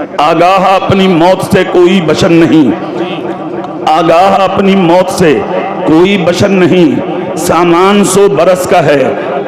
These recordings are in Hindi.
आगाह अपनी मौत से कोई बशर नहीं, आगाह अपनी मौत से कोई बशर नहीं, सामान 100 बरस का है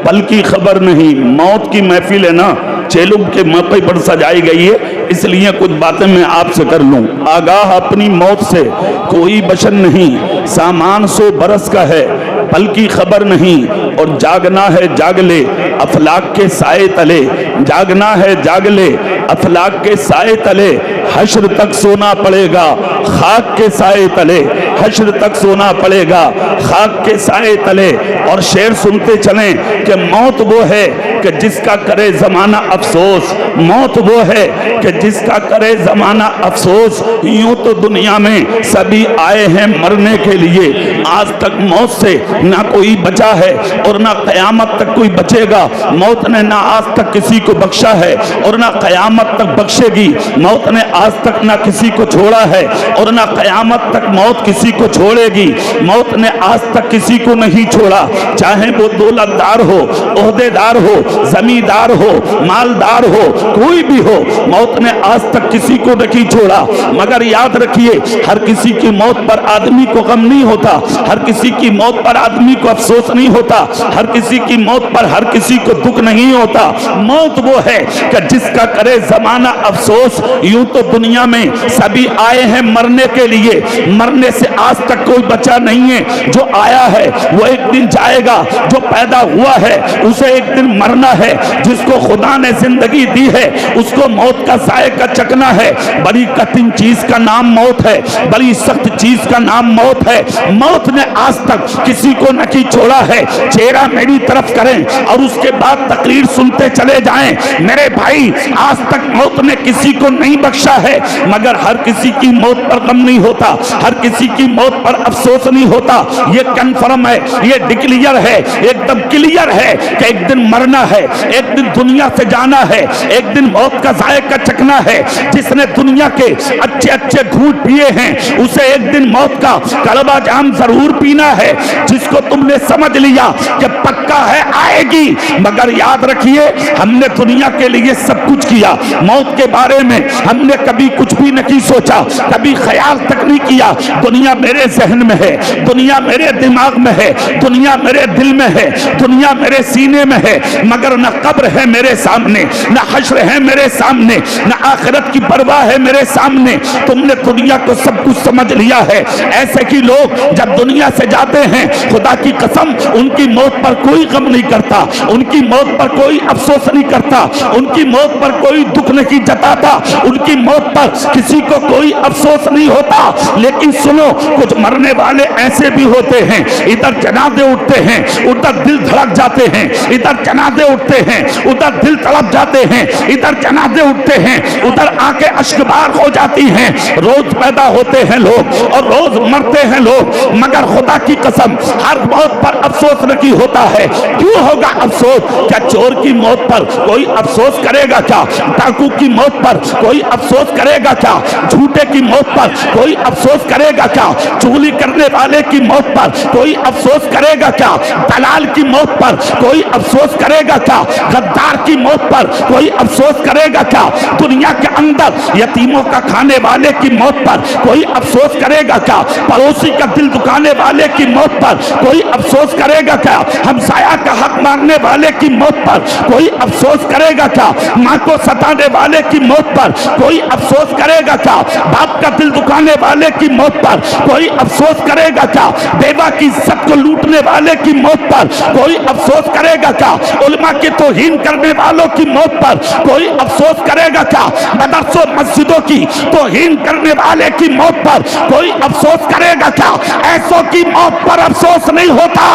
पल की खबर नहीं। मौत की महफिल है ना, चेलुब के मौके पर सजाई गई है, इसलिए कुछ बातें मैं आपसे कर लूं। आगाह अपनी मौत से कोई बशर नहीं, सामान 100 बरस का है पल की खबर नहीं, और जागना है जाग ले अफलाक के साए तले, जागना है जाग ले अफलाक के साए तले, हश्र तक सोना पड़ेगा खाक के साए तले, हश्र तक सोना पड़ेगा खाक के साए तले। और शेर सुनते चलें कि मौत वो है कि जिसका करे जमाना अफसोस, मौत वो है कि जिसका करे जमाना अफसोस। यूं तो दुनिया में सभी आए हैं मरने के लिए, आज तक मौत से ना कोई बचा है और ना कयामत तक कोई बचेगा। मौत ने ना आज तक किसी को बख्शा है और ना कयामत तक बख्शेगी। मौत ने आज तक ना किसी को छोड़ा है और ना कयामत तक मौत किसी को छोड़ेगी। मौत ने आज तक किसी को नहीं छोड़ा, चाहे वो दौलतदार हो, ओहदेदार हो, जमींदार हो, मालदार हो, कोई भी हो, मौत ने आज तक किसी को नहीं छोड़ा। मगर याद रखिए, हर किसी की मौत पर आदमी को गम नहीं होता, हर किसी की मौत पर आदमी को अफसोस नहीं होता, हर किसी की मौत पर हर किसी को दुख नहीं होता। मौत वो है कि जिसका करे जमाना अफसोस। यूं तो दुनिया में सभी आए हैं मरने के लिए, मरने से आज तक कोई बचा नहीं है। जो आया है वो एक दिन जाएगा, जो पैदा हुआ है उसे एक दिन मरना है। जिसको खुदा ने जिंदगी दी है उसको मौत का जायका चखना है। बड़ी कठिन चीज का नाम मौत है, बड़ी सख्त चीज का नाम मौत है। मौत ने आज तक किसी को नहीं छोड़ा है। चेहरा मेरी तरफ करें और उसके बाद तकरीर सुनते चले जाएं। मेरे भाई, आज तक मौत ने किसी को नहीं बख्शा है, मगर हर किसी की मौत पर गम नहीं होता, हर किसी की मौत पर अफसोस नहीं होता। ये कन्फर्म है, ये डिक्लेयर है, एकदम क्लियर है कि एक दिन मरना है, एक दिन दुनिया से जाना है, एक दिन मौत का जायका चखना है। जिसने दुनिया के अच्छे अच्छे घूंट पिए हैं उसे एक दिन मौत का कड़वा जाम जरूर पीना है। जिसको तुमने समझ लिया कि पक्का है आएगी, मगर याद रखिए, हमने दुनिया के लिए सब कुछ किया, मौत के बारे में हमने कभी कुछ भी नहीं सोचा, कभी ख्याल तक नहीं किया। दुनिया मेरे जहन में है, दुनिया मेरे दिमाग में है, दुनिया मेरे दिल में है, दुनिया मेरे सीने में है, मगर न कब्र है मेरे सामने, न हश्र है मेरे सामने, न आखिरत की परवाह है मेरे सामने। तुमने दुनिया को सब कुछ समझ लिया है। ऐसे कि लोग जब दुनिया से जाते हैं, खुदा की कसम, उनकी मौत पर कोई गम नहीं करता, उनकी मौत पर कोई अफसोस नहीं करता, उनकी मौत पर कोई दुख नहीं जताता, उनकी मौत पर किसी को कोई अफसोस नहीं होता। लेकिन सुनो, कुछ मरने वाले ऐसे भी होते हैं, इधर जनाजे उठते हैं, उधर दिल धड़क जाते हैं, इधर जनाजे उठते हैं, उधर दिल तड़प जाते हैं, इधर जनाजे उठते हैं, उधर आंखें अश्कबार हो जाती हैं। रोज पैदा होते हैं लोग और रोज मरते हैं लोग, मगर खुदा की कसम, हर मौत पर अफसोस नहीं होता है। क्यों होगा अफसोस? क्या चोर की मौत पर कोई अफसोस करेगा क्या? डाकू की मौत पर कोई अफसोस करेगा क्या? झूठे की मौत पर कोई अफसोस करेगा क्या? चुगली करने वाले की मौत पर कोई अफसोस करेगा क्या? दलाल की मौत पर कोई अफसोस करेगा क्या? गद्दार की मौत पर कोई अफसोस करेगा क्या? दुनिया के अंदर यतीमों का खाने वाले की मौत पर कोई अफसोस करेगा क्या? पड़ोसी का दिल दुखाने वाले की मौत पर कोई अफसोस करेगा क्या? हमसाया का हक मारने वाले की मौत पर कोई अफसोस करेगा क्या? माँ को सताने वाले की मौत पर कोई अफसोस करेगा क्या? बाप का दिल दुखाने वाले की मौत पर कोई अफसोस करेगा क्या? बेवा की इज्जत को लूटने वाले की मौत पर कोई अफसोस करेगा क्या? उलमा के तौहीन करने वालों की मौत पर कोई अफसोस करेगा क्या? मदरसों मस्जिदों की तौहीन करने वाले की मौत पर कोई अफसोस करेगा क्या? ऐसों की मौत पर अफसोस नहीं होता।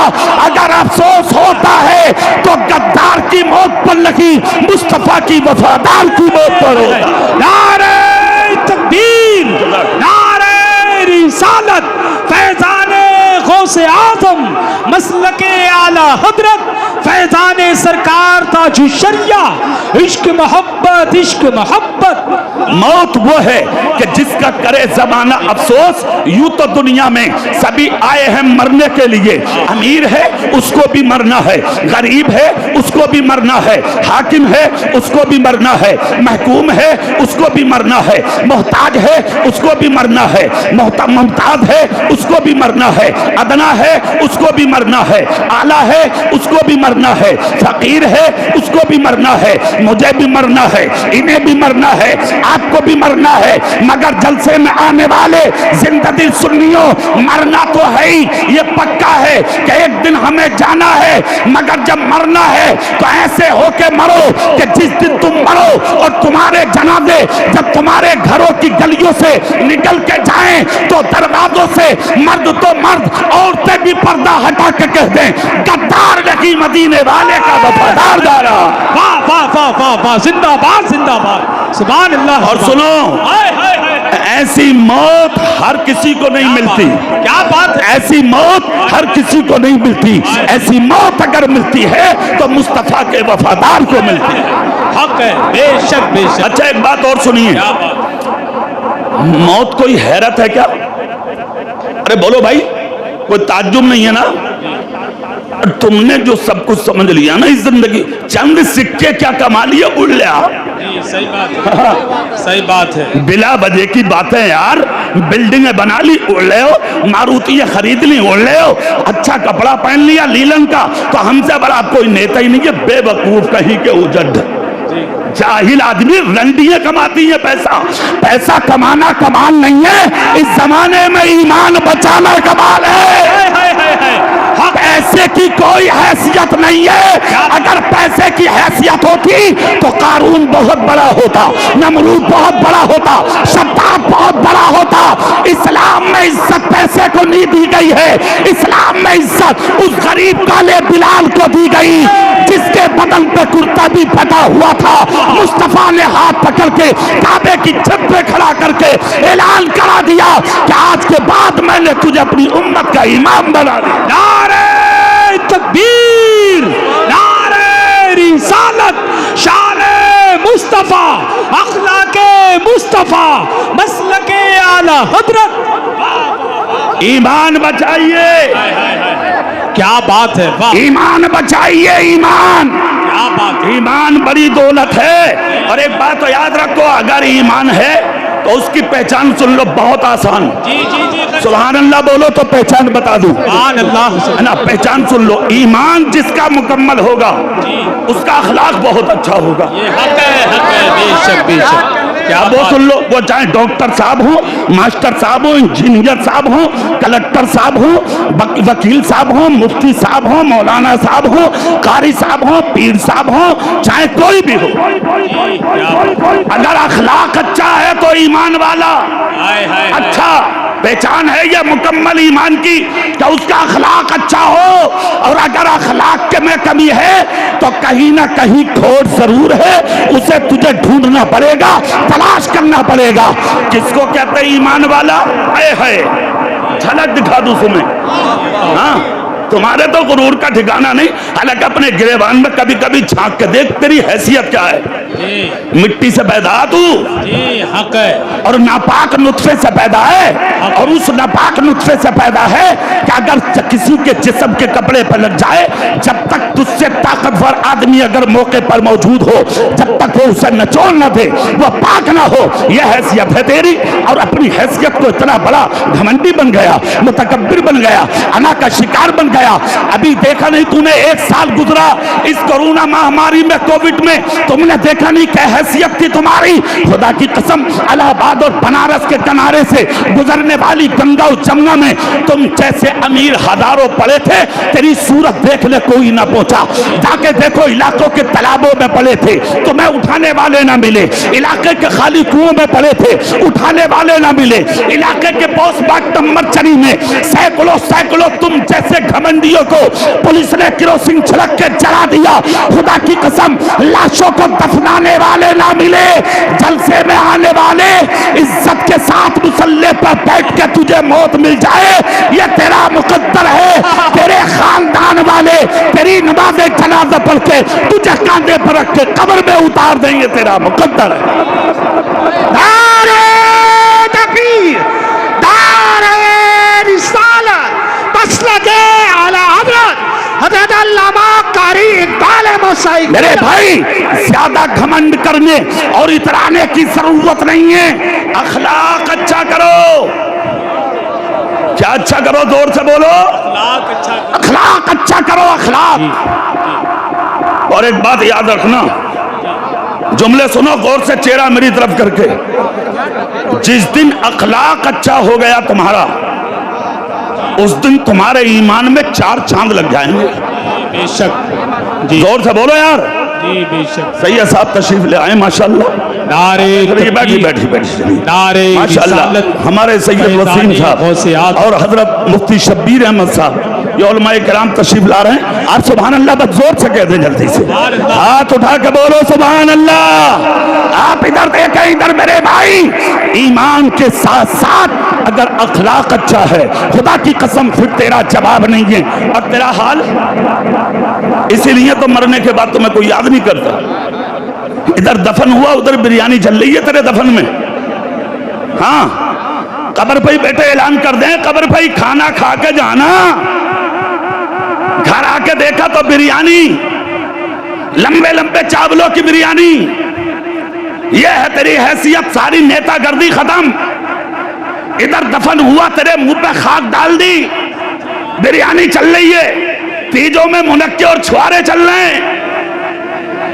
अगर अफसोस होता है तो गद्दार की मौत पर नहीं, मुस्तफा की वफादार की मौत पर होता। नारे तकबीर, नारे रिसालत, फैजाने गौसे आजम, मसलके आला हजरत, फैजाने सरकार ताजु शरिया, इश्क मोहब्बत, इश्क मोहब्बत। मोहब्बत। मौत वो है कि जिसका करे जमाना अफसोस। यूं तो दुनिया में सभी आए हैं मरने के लिए। अमीर है उसको भी मरना है, गरीब है उसको भी मरना है, हाकिम है उसको भी मरना है, महकूम है उसको भी मरना है, मोहताज है उसको भी मरना है, मुमताज है उसको भी मरना है, अदना है उसको भी मरना है, आला है उसको भी मरना है, फकीर है उसको भी मरना है, मुझे भी मरना है, इन्हें भी मरना है, आपको भी मरना है। मगर जलसे में आने वाले जिंदगी सुन्नियों, मरना तो है ही, ये पक्का है कि एक दिन हमें जाना है। मगर जब मरना है तो ऐसे होके मरो कि जिस दिन तुम मरो और तुम्हारे जनाजे जब तुम्हारे घरों की गलियों से निकल के जाएं तो दरवाजों से मर्द तो मर्द, औरतें भी पर्दा हटा के कह दें गद्दार नहीं मदीने वाले का वफादार दारा। वाह वाह वाह वाह वाह, जिंदाबाद जिंदाबाद, सुभान अल्लाह। और सुनो, हाय हाय हाय, ऐसी मौत हर किसी को नहीं मिलती। क्या बात है। ऐसी मौत हर किसी को नहीं मिलती। ऐसी मौत अगर मिलती है तो मुस्तफा के वफादार को मिलती है। हक है, बेशक बेशक। अच्छा एक बात और सुनिए, क्या बात। मौत कोई हैरत है क्या? अरे बोलो भाई, कोई ताज्जुब नहीं है ना? तुमने जो सब कुछ समझ लिया ना इस जिंदगी, चंद सिक्के क्या कमा लिए, उड़ लिया। सही बात है, सही बात है। बिला वजह की बातें यार, बिल्डिंगें बना ली उड़ ले हो, मारुतियां खरीद ली उड़ ले हो, अच्छा कपड़ा पहन लिया लीलन का, तो हमसे बड़ा कोई नेता ही नहीं है। बेवकूफ कहीं के उजड़ जाहिल आदमी, रंडियां कमाती है पैसा। पैसा कमाना कमाल नहीं है, इस जमाने में ईमान बचाना कमाल है। पैसे की कोई हैसियत नहीं है। अगर पैसे की हैसियत होती तो कारून बहुत बड़ा होता, नमरूद बहुत बड़ा होता, शद्दाद बहुत बड़ा होता। इस्लाम में इज्जत पैसे को नहीं दी गई है। इस्लाम में इज्जत उस गरीब काले बिलाल को दी गई जिसके बदन पे कुर्ता भी फटा हुआ था। मुस्तफा ने हाथ पकड़ के काबे की छत पे खड़ा करके ऐलान करा दिया कि आज के बाद मैंने तुझे अपनी उम्मत का इमाम बना दिया। नारे तकबीर, नारे रिसालत, शाने मुस्तफा, अखलाके मुस्तफा, मसलके आला हजरत। ईमान बचाइए, क्या बात है, वाह। ईमान बचाइए, ईमान, क्या बात। ईमान बड़ी दौलत है। और एक बात तो याद रखो, अगर ईमान है तो उसकी पहचान सुन लो, बहुत आसान। जी जी जी, सुभान अल्लाह बोलो तो पहचान बता दूं। सुभान अल्लाह, है ना, पहचान सुन लो। ईमान जिसका मुकम्मल होगा उसका अखलाक बहुत अच्छा होगा। ये हक है, बेशक बेशक। क्या वो सुन लो, वो चाहे डॉक्टर साहब हो, मास्टर साहब हो, इंजीनियर साहब हो, कलेक्टर साहब हो, वकील साहब हो, मुफ्ती साहब हो, मौलाना साहब हो, कारी साहब हो, पीर साहब हो, चाहे कोई भी हो, अगर अखलाक अच्छा है तो ईमान वाला अच्छा। पहचान है यह मुकम्मल ईमान की कि उसका अखलाक अच्छा हो। और अगर अखलाक के में कमी है तो कहीं ना कहीं खोट जरूर है, उसे तुझे ढूंढना पड़ेगा, तलाश करना पड़ेगा। किसको कहते हैं ईमान वाला? है झलक दिखा दूं तुम्हें। हाँ, तुम्हारे तो गुरूर का ठिकाना नहीं। हालांकि अपने गिरेबान में कभी कभी झांक के देख, तेरी हैसियत क्या है। मिट्टी से पैदा तू, हक है, और नापाक नुत्फे से पैदा है। और उस नापाक नुत्फे से पैदा है कि अगर किसी के जिस्म के कपड़े पर लग जाए, जब तक तुझसे ताकतवर आदमी अगर मौके पर मौजूद हो, जब तक वो उसे नचोड़ न दे, वो पाक ना हो। यह हैसियत है तेरी। और अपनी हैसियत को इतना बड़ा घमंडी बन गया, मुतकब्बिर बन गया, अना का शिकार बन गया। अभी देखा नहीं तूने, 1 साल गुजरा इस कोरोना महामारी में, कोविड में, तुमने देखा नहीं क्या हैसियत थी तुम्हारी। खुदा की कसम, इलाहाबाद और बनारस के किनारे से गुजरने वाली गंगा और जमुना में तुम जैसे अमीर हजारों पड़े थे, तेरी सूरत देखने कोई ना पहुंचा। जाके देखो इलाकों के तालाबों में पड़े थे, तुम्हें उठाने वाले ना मिले। इलाके के खाली कुओं में पड़े थे, उठाने वाले ना मिले। इलाके के बॉस बाग नंबर चरी में सैकड़ों सैकड़ों तुम जैसे घमंडियों को पुलिस ने किरोसिन छिड़क के जला दिया। खुदा की कसम, लाशों को दफनाने वाले ना मिले। जलसे में आने वाले इज्जत के साथ मुसल्ले पर बैठ के तुझे मौत मिल जाए, ये तेरा मुकद्दर है। तेरे खानदान वाले, तेरे तेरी नमाज जनाजा पढ़ के तुझे कांधे पर रख के कब्र में उतार देंगे, तेरा मुकद्दर है। नारे तकबीर, नारे रिसालत, मसलके आला हज़रत अल्लामा कारी इक़बाल मुसाई। मेरे भाई, ज्यादा घमंड करने और इतराने की जरूरत नहीं है। अखलाक अच्छा करो। क्या अच्छा करो? जोर से बोलो। अखलाक अच्छा करो, अखलाक। और एक बात याद रखना, जुमले सुनो गौर से, चेहरा मेरी तरफ करके। जिस दिन अखलाक अच्छा हो गया तुम्हारा, उस दिन तुम्हारे ईमान में 4 चांद लग जाएंगे। बेशक। जोर से बोलो यार। जी बेशक। सही है साहब, तशरीफ ले आए माशाल्लाह। नारे बैठी बैठी बैठी नारे माशाल्लाह। हमारे सैयद वसीम साहब और हजरत मुफ्ती शब्बीर अहमद साहब, ये उलमाए किराम तशरीफ ला रहे हैं। आप सुभान अल्लाह बस जोर से कह दें, जल्दी से हाथ उठा के बोलो सुभान अल्लाह। आप इधर देखें, इधर मेरे भाई, ईमान के साथ साथ अगर अखलाक अच्छा है, खुदा की कसम फिर तेरा जवाब नहीं है। और तेरा हाल इसीलिए तो मरने के बाद तुम्हें कोई याद नहीं करता। इधर दफन हुआ, उधर बिरयानी चल रही है तेरे दफन में। हाँ, कब्र पे ही बैठे ऐलान कर दें, कब्र पे ही खाना खा के जाना। घर आके देखा तो बिरयानी, लंबे लंबे चावलों की बिरयानी। यह है तेरी हैसियत, सारी नेतागर्दी खत्म। इधर दफन हुआ, तेरे मुंह पे खाक डाल दी, बिरयानी चल रही है, तीजों में मुनक्के और छुआरे चल रहे हैं।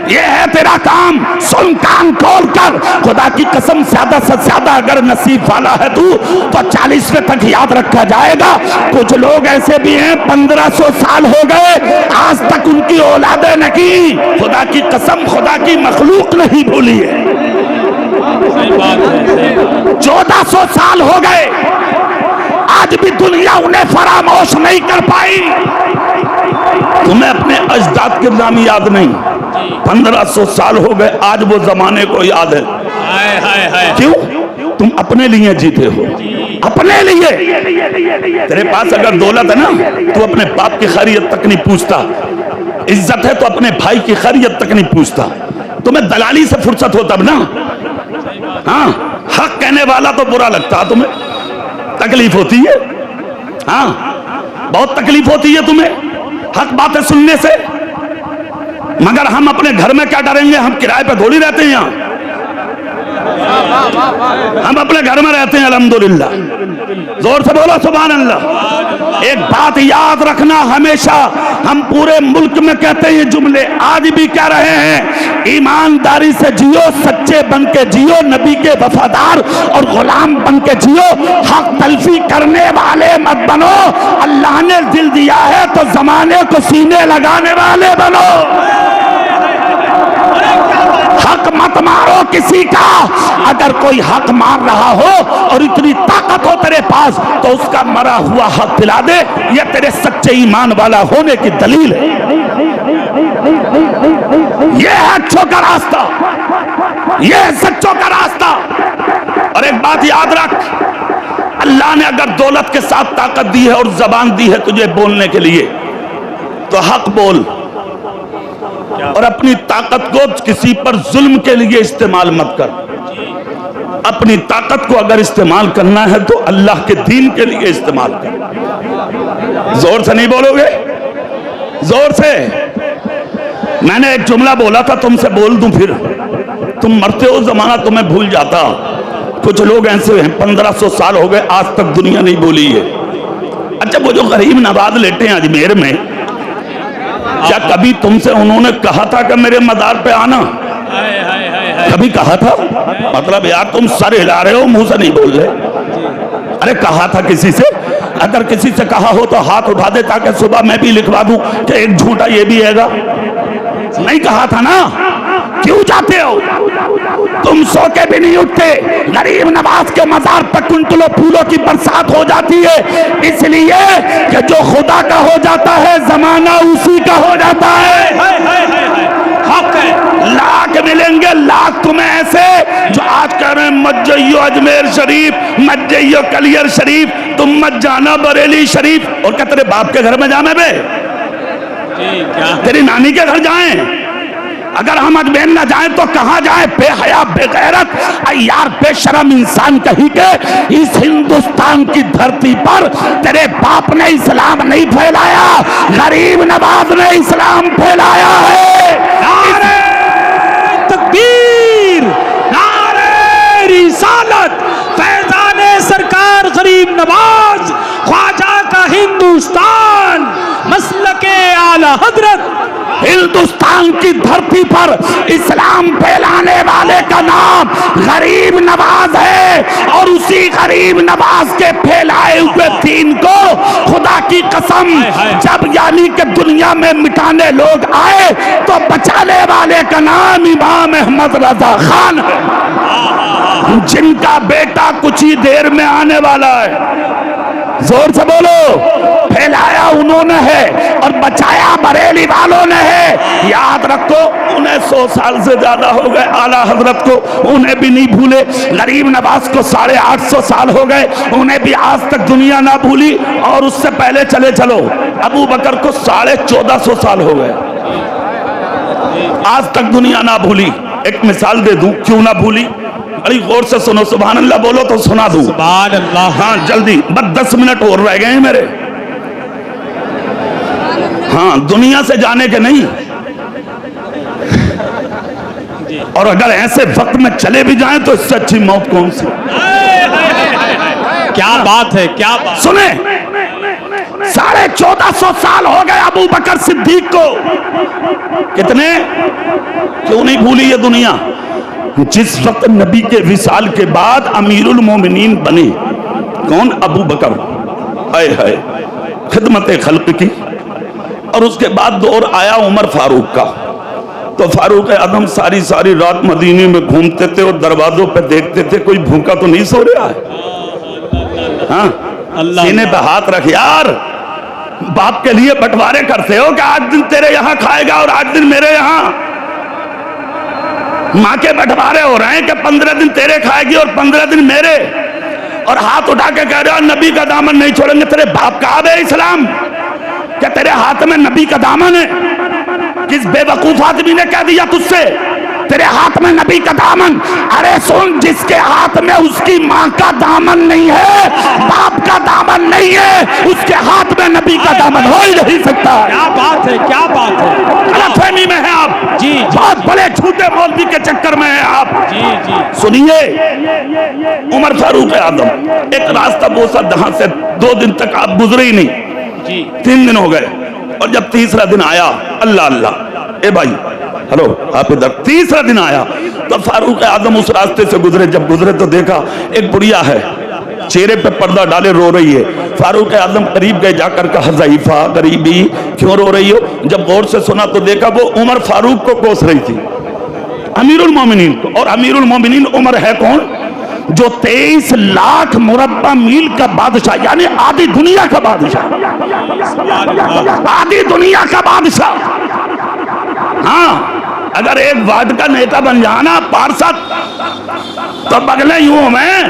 ये है तेरा काम। सुन, कान खोल कर, खुदा की कसम ज्यादा से ज्यादा अगर नसीब वाला है तू तो 40वें तक याद रखा जाएगा। कुछ लोग ऐसे भी हैं 1500 साल हो गए, आज तक उनकी औलादे नहीं, खुदा की कसम खुदा की मखलूक नहीं भूली है। 1400 साल हो गए, आज भी दुनिया उन्हें फरामोश नहीं कर पाई। तुम्हें अपने अजदाद के नाम याद नहीं, 1500 साल हो गए, आज वो जमाने को याद है। हाय हाय हाय। क्यों? तुम अपने लिए जीते हो, अपने लिए। तेरे पास अगर दौलत है ना, तो अपने बाप की खैरियत तक नहीं पूछता। इज्जत है तो अपने भाई की खैरियत तक नहीं पूछता। तुम्हें दलाली से फुर्सत हो तब ना। हाँ, हक कहने वाला तो बुरा लगता, तुम्हें तकलीफ होती है। हाँ, बहुत तकलीफ होती है तुम्हें हक बातें सुनने से। मगर हम अपने घर में क्या डरेंगे? हम किराए पे थोड़ी रहते हैं यहाँ, हम अपने घर में रहते हैं अल्हम्दुलिल्लाह। जोर से बोलो सुभान अल्लाह। एक बात याद रखना हमेशा, हम पूरे मुल्क में कहते हैं जुमले, आज भी कह रहे हैं, ईमानदारी से जियो, सच्चे बन के जियो, नबी के वफादार और गुलाम बन के जियो, हक तलफी करने वाले मत बनो। अल्लाह ने दिल दिया है तो जमाने को सीने लगाने वाले बनो। हक मत मारो किसी का। अगर कोई हक मार रहा हो और इतनी ताकत हो तेरे पास, तो उसका मरा हुआ हक दिला दे, यह तेरे सच्चे ईमान वाला होने की दलील है। यह है अच्छों का रास्ता, यह है सच्चों का रास्ता। और एक बात याद रख, अल्लाह ने अगर दौलत के साथ ताकत दी है और जबान दी है तुझे बोलने के लिए, तो हक बोल। और अपनी ताकत को किसी पर जुल्म के लिए इस्तेमाल मत कर। अपनी ताकत को अगर इस्तेमाल करना है तो अल्लाह के दीन के लिए इस्तेमाल कर। जोर से नहीं बोलोगे? जोर से। मैंने एक जुमला बोला था, तुमसे बोल दूं फिर? तुम मरते हो, जमाना तुम्हें भूल जाता। कुछ लोग ऐसे हैं 1500 साल हो गए, आज तक दुनिया नहीं बोली है। अच्छा, वो जो गरीब नवाज लेटे हैं अजमेर में, क्या कभी तुमसे उन्होंने कहा था कि मेरे मदार पे आना? कभी कहा था? मतलब यार तुम सर हिला रहे हो, मुंह से नहीं बोल रहे। अरे कहा था किसी से? अगर किसी से कहा हो तो हाथ उठा दे, ताकि सुबह मैं भी लिखवा दूं कि एक झूठा ये भी हैगा। नहीं कहा था ना? क्यों जाते हो? तुम सो के भी नहीं उठते। गरीब नवाज के मजार पर कुंटलों फूलों की बरसात हो जाती है, इसलिए कि जो खुदा का हो जाता है, जमाना उसी का हो जाता है। हक है, लाख मिलेंगे, लाख तुम्हें ऐसे जो आज कह रहे हैं मत जाइयो अजमेर शरीफ, मत जाइयो कलियर शरीफ, तुम मत जाना बरेली शरीफ। और क्या तेरे बाप के घर में जाने बे? तेरी नानी के घर जाएं? अगर हम अजमेर न जाएं तो कहां जाएं? बेहया बेगैरत यार बेशरम इंसान कहीं के इस हिंदुस्तान की धरती पर तेरे बाप ने इस्लाम नहीं फैलाया, गरीब नवाज ने इस्लाम फैलाया है। नारे तकबीर, नारे रिसालत, फैजाने सरकार गरीब नवाज, ख्वाजा का हिंदुस्तान, मसलके आला हजरत। हिंदुस्तान की धरती पर इस्लाम फैलाने वाले का नाम गरीब नवाज है, और उसी गरीब नवाज के फैलाए हुए दीन को खुदा की कसम जब यानी कि दुनिया में मिटाने लोग आए तो बचाने वाले का नाम इमाम अहमद रजा खान है, जिनका बेटा कुछ ही देर में आने वाला है। जोर से बोलो। फैलाया उन्होंने है और बचाया बरेली वालों ने है। याद रखो, उन्हें 100 साल से ज्यादा हो गए आला हजरत को, उन्हें भी नहीं भूले। गरीब नवाज को 850 साल हो गए, उन्हें भी आज तक दुनिया ना भूली। और उससे पहले चले चलो, अबू बकर को 1450 साल हो गए, आज तक दुनिया ना भूली। एक मिसाल दे दूं, क्यों ना भूली? बड़ी गौर से सुनो, सुभान अल्लाह बोलो तो सुना दूं। सुभान अल्लाह। हाँ जल्दी, बस 10 मिनट और रह गए हैं मेरे। हाँ, दुनिया से जाने के नहीं, और अगर ऐसे वक्त में चले भी जाएं तो इससे अच्छी मौत कौन सी? क्या बात है, क्या बात। सुने, 1450 साल हो गए अबू बकर सिद्दीक को। कितने? क्यों नहीं भूली ये दुनिया? जिस वक्त नबी के विसाल के बाद अमीरुल मोमिनीन बने, कौन? अबू बकर। हाय हाय, खिदमत खल्क की। और उसके बाद दौर आया उमर फारूक का। तो फारूक आजम सारी सारी रात मदीने में घूमते थे और दरवाजों पे देखते थे कोई भूखा तो नहीं सो रहा है। हाँ, सीने पे हाथ रख यार। बाप के लिए बंटवारे करते हो कि आज दिन तेरे यहाँ खाएगा और आज दिन मेरे यहाँ। माँ के बंटवारे हो रहे हैं कि 15 दिन तेरे खाएगी और 15 दिन मेरे, और हाथ उठा के कह रहे हो नबी का दामन नहीं छोड़ेंगे। तेरे बाप का आब है इस्लाम? क्या तेरे हाथ में नबी का दामन है? किस बेवकूफ आदमी ने कह दिया तुझसे तेरे हाथ में नबी का दामन? अरे सुन, जिसके हाथ में उसकी माँ का दामन नहीं है, बाप का दामन नहीं है, उसके हाथ में नबी का दामन हो ही नहीं सकता। क्या बात है, क्या बात है। गलतफहमी में है आप जी, बहुत बड़े झूठे मौलवी के चक्कर में है आप। जी जी। सुनिए, उमर फारूक आजम एक रास्ता बोसा जहां से 2 दिन तक आप गुजरे ही नहीं जी। 3 दिन हो गए, और जब तीसरा दिन आया, अल्लाह अल्लाह, ए भाई हेलो आप इधर, तीसरा दिन आया तो फारूक आजम उस रास्ते से गुजरे। जब गुजरे तो देखा एक बुढ़िया है, चेहरे पे पर्दा डाले रो रही है। फारूक आजम करीब गए, जाकर कहा ज़ईफा गरीबी क्यों रो रही हो? जब गौर से सुना तो देखा वो उमर फारूक को कोस रही थी, अमीरुल मोमिनीन को। और अमीरुल मोमिनीन उमर है कौन? जो 23 लाख मुरब्बा मील का बादशाह, यानी आधी दुनिया का बादशाह, आधी दुनिया का बादशाह। हाँ, अगर एक वार्ड का नेता बन जाना पार्षद तो बगले यूं में,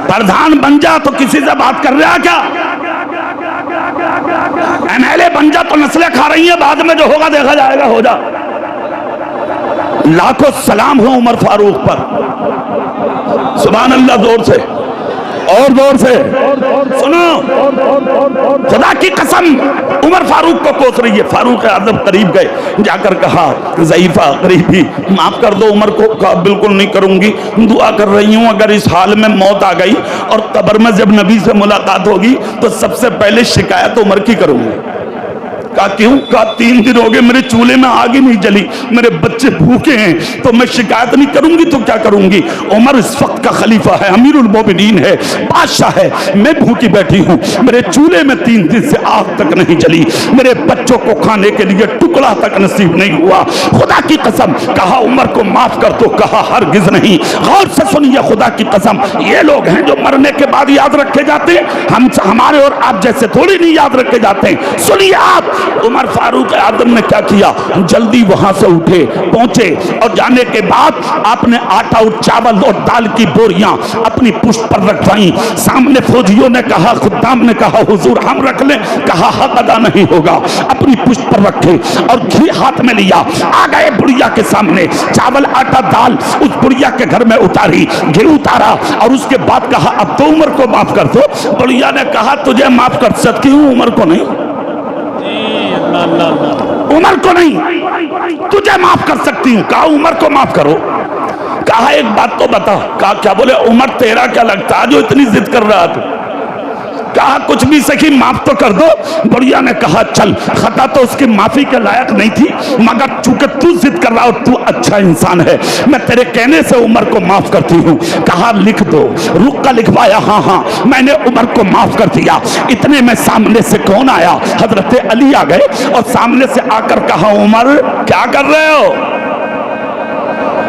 प्रधान बन जा तो किसी से बात कर रहा क्या? एमएलए बन जा तो नस्लें खा रही हैं, बाद में जो होगा देखा जाएगा, हो जा। लाखों सलाम हो उमर फारूक पर, सुभान अल्लाह। जोर से और जोर से सुनो, खुदा की कसम उमर फारूक को कोस रही है। फारूक आजम करीब गए, जाकर कहा ज़ईफा गरीबी माफ कर दो उमर को। कहा बिल्कुल नहीं करूंगी, दुआ कर रही हूं अगर इस हाल में मौत आ गई और कब्र में जब नबी से मुलाकात होगी तो सबसे पहले शिकायत उमर की करूंगी। कहा क्यों? कहा 3 दिन हो गए मेरे चूल्हे में आग ही नहीं जली, मेरे बच्चे भूखे हैं, तो मैं शिकायत नहीं करूंगी तो क्या करूंगी? उमर इस वक्त का खलीफा है, अमीरुल मोमिनीन है, बादशाह है, मैं भूखी बैठी हूं, मेरे चूल्हे में 3 दिन से आग तक नहीं जली, मेरे बच्चों को खाने के लिए टुकड़ा तक नसीब नहीं हुआ। खुदा की कसम। कहा उमर को माफ कर दो। कहा हरगिज नहीं। गौर से सुनिए, खुदा की कसम, ये लोग हैं जो मरने के बाद याद रखे जाते हैं, हम हमारे और आप जैसे थोड़ी नहीं याद रखे जाते हैं। सुनिए आप, उमर फारूक आजम ने क्या किया, जल्दी वहां से उठे, पहुंचे और जाने के बाद आपने आटा और चावल और दाल की बोरियां अपनी पुष्ट पर रखवाई। सामने फौजियों ने कहा, खुद्दाम ने कहा हुजूर हम रख लें, कहा हक अदा नहीं होगा, अपनी पुष्ट पर रखे और घी हाथ में लिया, आ गए बुढ़िया के सामने, चावल आटा दाल उस बुढ़िया के घर में उतारी, घी उतारा और उसके बाद कहा अब तो उमर को माफ कर दो। बुढ़िया ने कहा तुझे माफ कर सकती हूँ, उमर को नहीं, उमर को नहीं, तुझे माफ कर सकती हूँ। कहा उमर को माफ करो। कहा एक बात तो बता। कहा क्या? बोले उमर तेरा क्या लगता है जो इतनी जिद कर रहा तू? कहा कुछ भी सही माफ तो कर दो। बुढ़िया ने कहा चल, खता तो उसकी माफी के लायक नहीं थी, मगर चूंकि तू जिद कर रहा और तू अच्छा इंसान है, मैं तेरे कहने से उमर को माफ करती हूँ। कहा लिख दो। रुक का लिखवाया, हाँ हाँ मैंने उमर को माफ कर दिया। इतने में सामने से कौन आया? हजरत अली आ गए और सामने से आकर कहा उमर क्या कर रहे हो?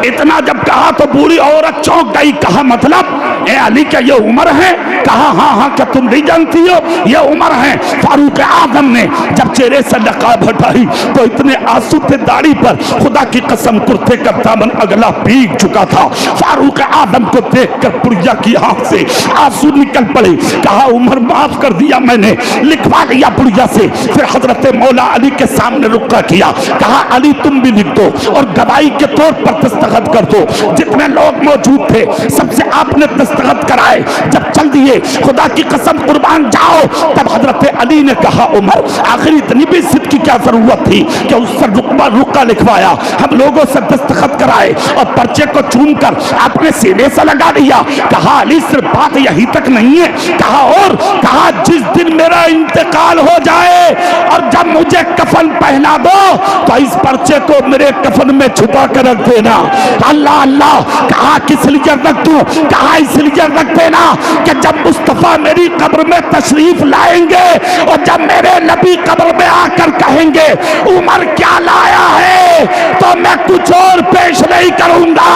इतना जब कहा तो बूढ़ी औरत चौंक गई। कहा मतलब ए अली क्या ये उमर है? कहा हाँ हाँ क्या तुम नहीं जानती हो ये उमर है? फारूक आजम ने जब चेहरे से नकाब हटाई तो इतने आंसू थे दाढ़ी पर, खुदा की कसम कुर्ते का दामन अगला भीग चुका था। फारूक आजम को देखकर बुढ़िया की आंख से आंसू निकल पड़े। कहा उमर माफ कर दिया मैंने, लिखवा लिया बुढ़िया से। फिर हजरत मौला अली के सामने रुका किया। कहा अली तुम भी लिख दो और गवाही के तौर पर दस्तखत कर दो। जितने लोग मौजूद थे सबसे आपने दस्तखत कराए। जब चल दिए, खुदा की कसम कुर्बान जाओ। तब हजरत अली ने कहा उमर आखिर इतनी भी जिद की क्या जरूरत थी कि उससे रुका लिखवाया, हम लोगों से दस्तखत कराए और पर्चे को चूमकर आपने सीने से लगा दिया। कहा अली सिर्फ बात यही तक नहीं है। कहा और कहा जिस दिन मेरा इंतकाल हो जाए और जब मुझे कफन पहना दो तो इस पर्चे को मेरे कफन में छुपा कर रख देना। अल्लाह अल्लाह। कहा किस लिए रख दूं? कहा इसलिए रख देना कि जब मुस्तफा मेरी कब्र में तशरीफ लाएंगे और जब मेरे नबी कब्र में आकर कहेंगे उमर क्या लाया है, तो मैं कुछ और पेश नहीं करूंगा,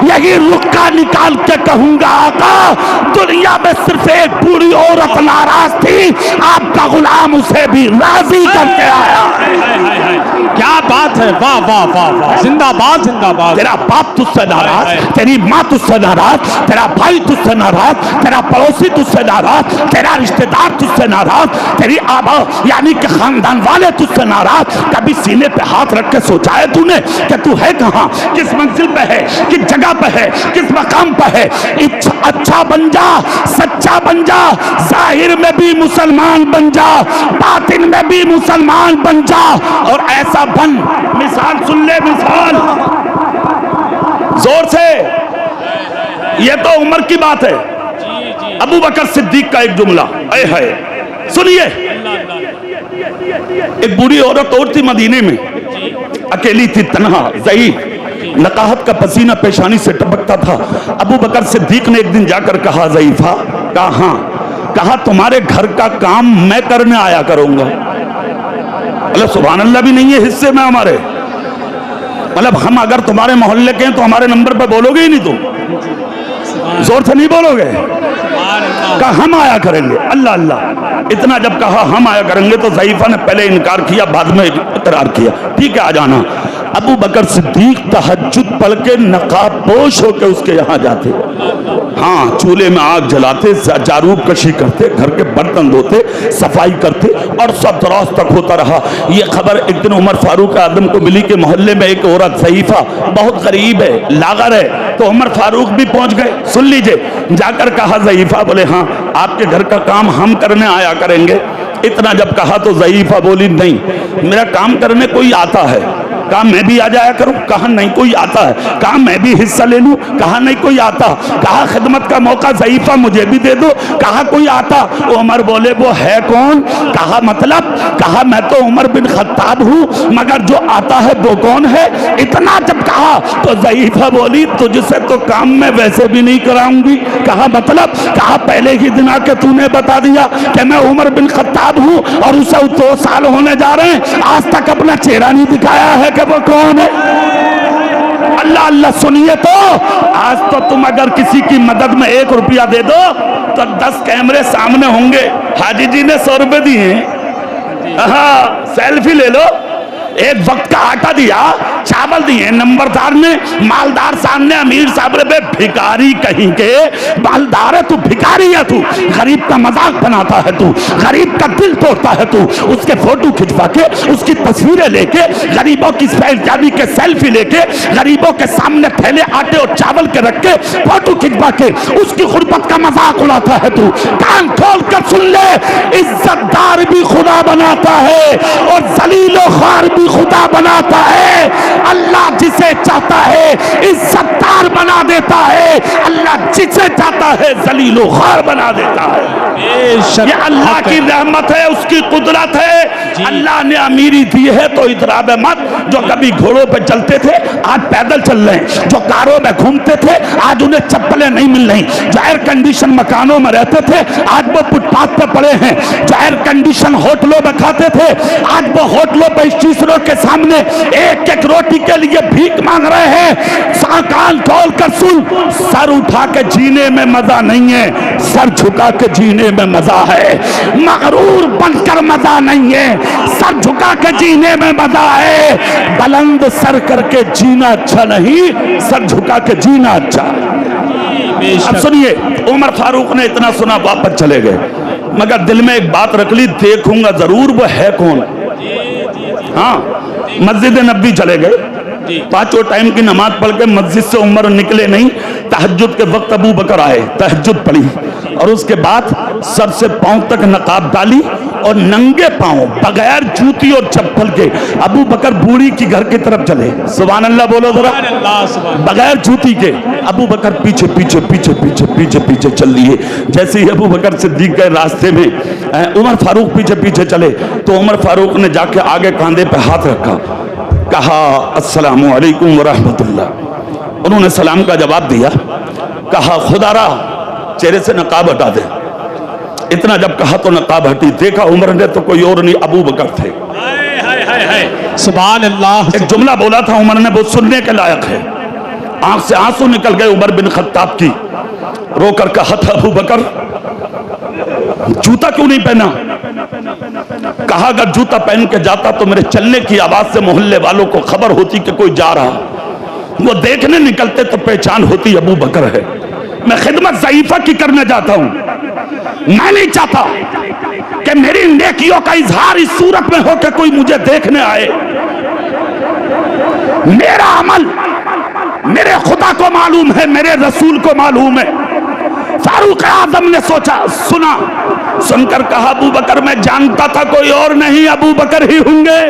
यही रुक्का निकाल के कहूंगा आका दुनिया में सिर्फ एक बूढ़ी औरत नाराज थी, आपका गुलाम उसे भी राजी करके आया। क्या बात है, वाह वाह वाह वाह, जिंदाबाद जिंदाबाद। तेरा बाप तुझसे नाराज, तेरी माँ तुझसे नाराज, तेरा भाई तुझसे नाराज, तेरा पड़ोसी तुझसे नाराज, तेरा रिश्तेदार तुझसे नाराज, तेरी आबा यानी कि खानदान वाले तुझसे नाराज। कभी सीने पे हाथ रख के सोचा है तूने कि तू है कहाँ, किस मंजिल पे है, किस जगह पे है, किस मकाम पे है? अच्छा बन जा, सच्चा बन जा, जाहिर में भी मुसलमान बन जा, बातिन में भी मुसलमान बन जा और ऐसा बन। मिसाल सुन ले, मिसाल जोर से। ये तो उमर की बात है। अबू बकर सिद्दीक का एक जुमला ऐ है, सुनिए। एक बूढ़ी औरत और थी मदीने में, अकेली थी, तन्हा, ज़ईफ, नकाहत का पसीना पेशानी से टपकता था। अबू बकर सिद्दीक ने एक दिन जाकर कहा ज़ईफा, कहा हाँ, कहा तुम्हारे घर का काम मैं करने आया करूंगा। मतलब सुभान अल्लाह भी नहीं है हिस्से में हमारे, मतलब हम अगर तुम्हारे मोहल्ले के हैं तो हमारे नंबर पे बोलोगे ही नहीं, तुम जोर से नहीं बोलोगे। कहा हम आया करेंगे। अल्लाह अल्लाह। इतना जब कहा हम आया करेंगे तो ज़ईफा ने पहले इनकार किया, बाद में इकरार किया, ठीक है आ जाना। अबू बकर सिद्दीक तहज्जुद पढ़ के नकाबपोश होकर उसके यहाँ जाते, हाँ चूल्हे में आग जलाते, जारूब कशी करते, घर के बर्तन धोते, सफाई करते और सब दराज तक होता रहा। ये खबर एक दिन उमर फारूक आजम को मिली कि मोहल्ले में एक औरत ज़ईफा बहुत गरीब है, लागर है, तो उमर फारूक भी पहुंच गए। सुन लीजिए, जाकर कहा ज़ईफा, बोले हाँ आपके घर का काम हम करने आया करेंगे। इतना जब कहा तो ज़ईफा बोली नहीं, मेरा काम करने कोई आता है। कहा मैं भी आ जाया करूं? कहा नहीं कोई आता है। कहा मैं भी हिस्सा ले लूं? कहा नहीं कोई आता। कहा खिदमत का मौका ज़ईफा मुझे भी दे दो। कहा कोई आता। उमर बोले वो है कौन? कहा मतलब? कहा मैं तो उमर बिन खत्ताब हूं, मगर जो आता है वो कौन है? इतना जब कहा तो ज़ईफा बोली तुझसे तो काम मैं वैसे भी नहीं कराऊंगी। कहा मतलब? कहा पहले ही दिन आके तूने बता दिया कि मैं उमर बिन खत्ताब हूं और उसे 2 साल होने जा रहे हैं, आज तक अपना चेहरा नहीं दिखाया है कि वो कौन है। अल्लाह अल्लाह। सुनिए तो आज तो तुम अगर किसी की मदद में 1 रुपया दे दो तो 10 कैमरे सामने होंगे। हाजी जी ने 100 रुपए दिए, हाँ, सेल्फी ले लो। एक वक्त का आटा दिया, चावल दिए, नंबरदार ने, मालदार सामने, अमीर साहब ने, भिखारी कहीं के, मालदार है तू, भिखारी है तू, गरीब का मजाक बनाता है तू, गरीब का दिल तोड़ता है तू, उसके फोटो खिंचवा के, उसकी तस्वीरें लेके, गरीबों की सैलजादी के सेल्फी लेके, गरीबों के सामने थैले आटे और चावल के रख के फोटो खिंचवा के उसकी गुर्बत का मजाक उड़ाता है तू। कान खोल कर सुन ले, इज्जतदार भी खुदा बनाता है और जलीलो ख्वार भी खुदा बनाता है। अल्लाह जिसे चाहता है इज्जतदार बना देता है, अल्लाह जिसे चाहता है जलीलो ख्वार बना देता है। ये अल्लाह की रहमत है, उसकी कुदरत है। अल्लाह ने अमीरी दी है तो इतराब मत। जो कभी घोड़ों पे चलते थे आज पैदल चल रहे हैं, जो कारों में घूमते थे आज उन्हें चप्पलें नहीं मिल रही, जो एयर कंडीशन मकानों में रहते थे आज वो फुटपाथ पे पड़े हैं, जो एयर कंडीशन होटलों में खाते थे आज वो होटलों पे स्टेशनों के सामने एक एक रोटी के लिए भीख मांग रहे हैं। कान खोल कर सुन, सर उठा के जीने में मजा नहीं है, सर झुका के जीने में मजा है। मगरूर बनकर मजा नहीं है, सर झुका के जीने में मजा है। बुलंद सर करके जीना अच्छा नहीं, सर झुका के जीना अच्छा। अब सुनिए, उमर फारूक ने इतना सुना, वापस चले गए, मगर दिल में एक बात रख ली, देखूंगा जरूर वो है कौन। हाँ, मस्जिद नबी चले गए, पांचों टाइम की नमाज पढ़ के मस्जिद से उमर निकले नहीं। तहज्जुद के वक्त अबू बकर आए, तहज्जुद पढ़ी और उसके बाद सर से पांव तक नकाब डाली और नंगे पांव बगैर जूती और चप्पल के अबू बकर बूढ़ी की घर की तरफ चले। सुभान अल्लाह बोलो जरा। बगैर जूती के अबू बकर पीछे पीछे पीछे पीछे पीछे पीछे चल लिए। जैसे ही अबू बकर सिद्दीक गए रास्ते में, उमर फारूक पीछे पीछे चले तो उमर फारूक ने जाके आगे कांधे पे हाथ रखा, कहा अस्सलामु अलैकुम व रहमतुल्लाह। उन्होंने सलाम का जवाब दिया, कहा खुदारा चेहरे से नकाब हटा दे। इतना जब कहा तो नकाब हटी, देखा उमर ने तो कोई और नहीं अबू बकर थे। सुभान अल्लाह। एक जुमला बोला था उमर ने, वो सुनने के लायक है। आंख से आंसू निकल गए उमर बिन खत्ताब की, रोकर कहा था अबू बकर जूता क्यों नहीं पहना? कहा अगर जूता पहन के जाता तो मेरे चलने की आवाज से मोहल्ले वालों को खबर होती कि कोई जा रहा, वो देखने निकलते तो पहचान होती अबू बकर है। मैं खिदमत ज़ईफा की करने जाता हूं, मैं नहीं चाहता कि मेरी नेकियों का इजहार इस सूरत में हो कि कोई मुझे देखने आए। मेरा अमल मेरे खुदा को मालूम है, मेरे रसूल को मालूम है। फारूक आजम ने सोचा, सुना, सुनकर कहा अबू बकर मैं जानता था कोई और नहीं, अबू बकर ही होंगे।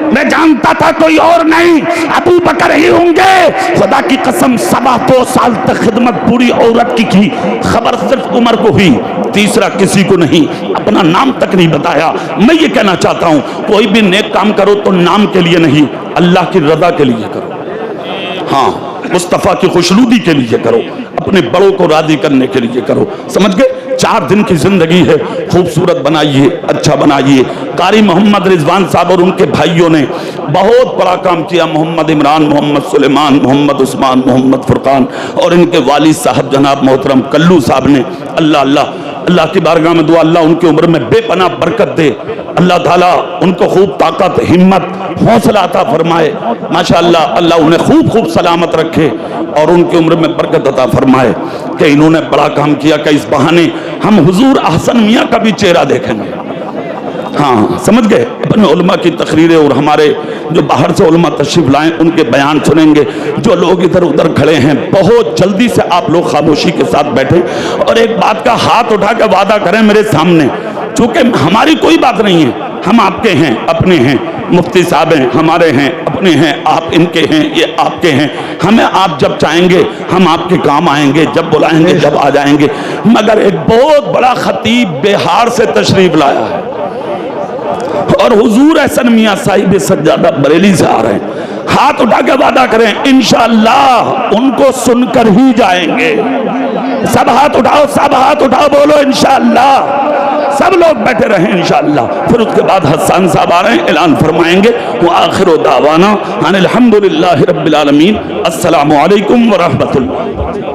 मैं जानता था कोई और नहीं, अबू बकर ही होंगे। खुदा की कसम 2 साल तक खिदमत पूरी औरत की खबर सिर्फ उमर को हुई, तीसरा किसी को नहीं, अपना नाम तक नहीं बताया। मैं ये कहना चाहता हूं, कोई भी नेक काम करो तो नाम के लिए नहीं, अल्लाह की रजा के लिए करो। हाँ, मुस्तफ़ा की खुशनुदी के लिए करो, अपने बड़ों को राजी करने के लिए करो। समझ गए? 4 दिन की जिंदगी है, खूबसूरत बनाइए, अच्छा बनाइए। कारी मोहम्मद रिजवान साहब और उनके भाइयों ने बहुत बड़ा काम किया। मोहम्मद इमरान, मोहम्मद सुलेमान, मोहम्मद उस्मान, मोहम्मद फुरकान और इनके वालिद साहब जनाब मोहतरम कल्लू साहब ने, अल्लाह अल्लाह अल्लाह की बारगाह में दुआ, अल्लाह उनकी उम्र में बेपनाह बरकत दे, अल्लाह ताला उनको खूब ताकत, हिम्मत, हौसला अता फरमाए। माशाअल्लाह, अल्लाह उन्हें खूब खूब सलामत रखे और उनकी उम्र में बरकत अता फरमाए कि इन्होंने बड़ा काम किया कि इस बहाने हम हुजूर अहसन मियाँ का भी चेहरा देखेंगे। हाँ, समझ गए? अपने उलमा की तकरीरें और हमारे जो बाहर से उलमा तशरीफ लाएं उनके बयान सुनेंगे। जो लोग इधर उधर खड़े हैं, बहुत जल्दी से आप लोग खामोशी के साथ बैठे और एक बात का हाथ उठा के वादा करें मेरे सामने, चूंकि हमारी कोई बात नहीं है, हम आपके हैं, अपने हैं, मुफ्ती साहब हैं, हमारे हैं, अपने हैं, आप इनके हैं, ये आपके हैं। हमें आप जब चाहेंगे हम आपके काम आएंगे, जब बुलाएंगे जब आ जाएंगे। मगर एक बहुत बड़ा खतीब बिहार से तशरीफ लाया है और हुजूर अहसन मियाँ साहिब सज्जादा बरेली से आ रहे हैं। हाथ उठा के वादा करें इंशाअल्लाह उनको सुनकर ही जाएंगे। सब हाथ उठाओ, सब हाथ उठाओ, बोलो इंशाअल्लाह। सब लोग बैठे रहें इंशाअल्लाह। फिर उसके बाद हसन साहब आ रहे हैं, ऐलान फरमाएंगे। वो आखिर दावाना अनिल हम्दुलिल्लाहि रब्बिल आलमीन। अस्सलामु अलैकुम व रहमतुल्लाह।